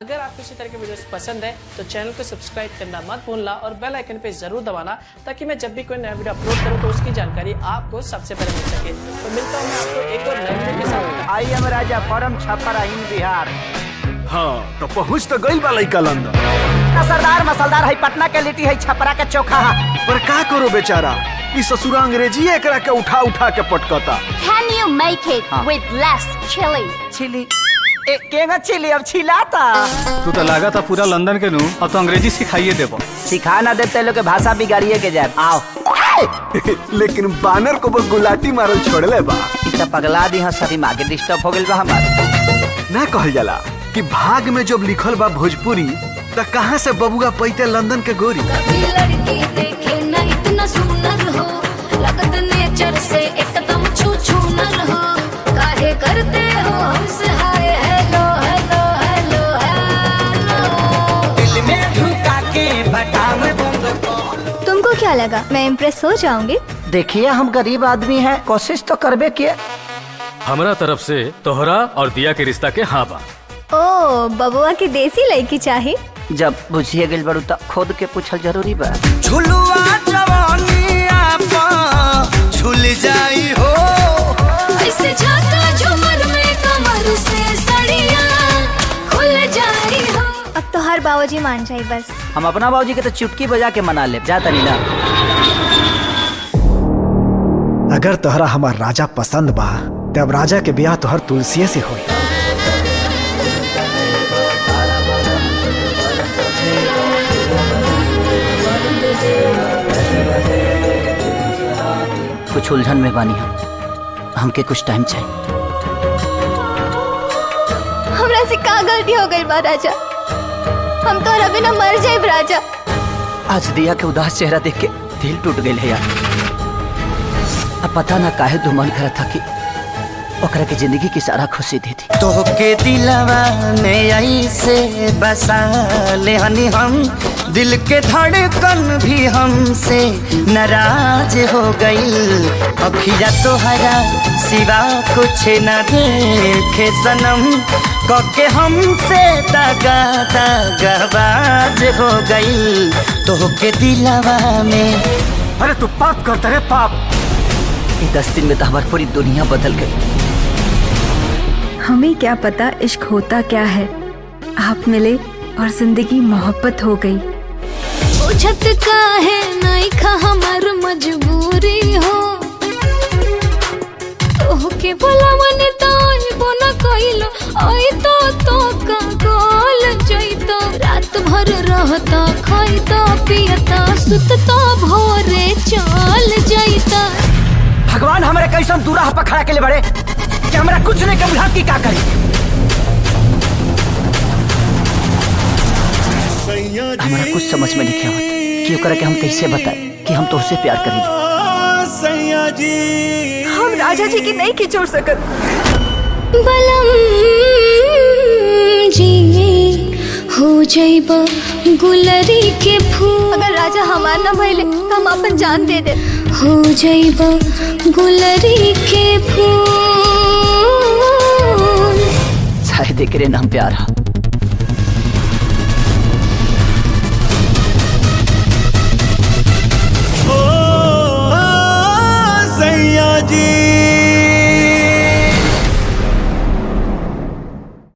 अगर आपको इसी तरह के वीडियोस पसंद है तो चैनल को सब्सक्राइब करना मत भूलना और बेल आइकन पे जरूर दबाना ताकि मैं जब भी कोई नया वीडियो अपलोड करूं तो उसकी जानकारी आपको सबसे पहले मिल सके। तो मिलता हूं मैं आपको एक और नए वीडियो के साथ। I am Raja from Chhapra in Bihar. हाँ तो पहुँच तो गई बा लइका लंदन। सरदार मसलदार है पटना के लिट्टी है छपरा के चोखा। पर का करो बेचारा ई ससुरा अंग्रेजी एकरा के उठा उठा के पटकता। Can you make it with less chili? छिली केगा छिली अब छिलाता। तू तो लगा था पूरा लंदन के नू अब तो अंग्रेजी सिखाइए देबो। सिखा ना देते लोग के भाषा बिगाड़िए के जाए। आओ लेकिन बानर को वो गुलाटी मारल छोड़ले बा। इतना पगला दी हाँ सभी मागे डिस्टर्ब हो गइल बा हमार। ना कहल जाला कि भाग में जब लिखल बा भोजपुरी त कहाँ से बबुआ पैते लंदन के गोरी। लड़की देखे ना इतना सुंदर हो, लगत नेचर से एकदम छू छू नर हो। काहे करते हो हमसे hi hello hello hello hello. दिल में ढुका के बटाम बंद। तुमको क्या लगा मैं इम्प्रेस हो जाऊंगी? देखिए हम गरीब आदमी हैं, कोशिश तो करबे किए। हमरा तरफ से तोहरा और दिया के रिश्ता के हाँ बा। ओ बबुआ की देसी लड़की चाहे। जब बुझिए गइल बड़ू त खुद के पूछल जरूरी बा। झुलुआ जवानिया पा झुल जाई हो। ऐसे झाका झूमर में कमर से सड़िया खुल जाई हो। अब तो हर बाबूजी मान जाए बस। हम अपना बाबूजी के तो चुटकी बजा के मना ले जाता नहीं ना। अगर तोहरा हमार राजा पसंद बा तब राजा के ब्याह तोहर तुलसी से होई। कुछ उलझन में बानी हमके कुछ टाइम चाहिए। हमरा से का गलती हो गई बा राजा, हम तो अभी ना मर जाए राजा। आज दिया के उदास चेहरा देख के दिल टूट गई है यार। अब पता ना काहे तू मन करा था कि ओकरा के जिंदगी की सारा खुशी दे दी। तोहके दिलवा में ऐसे बसा ले हनी हम, दिल के धड़कन भी हमसे नाराज हो गई। अखिया तोहरा सिवा कुछ न देखे सनम, कके हमसे दगा दगाबाज हो गई। तोहके दिलवा में। अरे तू पाप करता रे पाप। ये 10 दिन में तो हमारी पूरी दुनिया बदल गई। हमें क्या पता इश्क होता क्या है। आप मिले और जिंदगी मोहब्बत हो गई। बुझत का है नहीं खा हमार मजबूरी हो। तोहके बोलावन तो बोना कइलो आई तो का गोल जइतो। रात भर रहता खाइता पियता सुतता भोरे चल जइता। भगवान हमारे कैसन दूरा पखड़ा के लिए बड़े कि हमारा कुछ नहीं कम की का करी। हमारा कुछ समझ में नहीं आवत कि ओकरा के हम कैसे बताएं कि हम तुझसे प्यार करेंगे। हम राजा जी की नहीं खिचोड़ सकत। बलम जी हो जाइबा गुलरी के फूल। अगर राजा हमार ना भइले तो हम अपन जान दे दे। हो जाइबा गुलरी के फूल। शायद एकरे नाम प्यार हा। सैया जी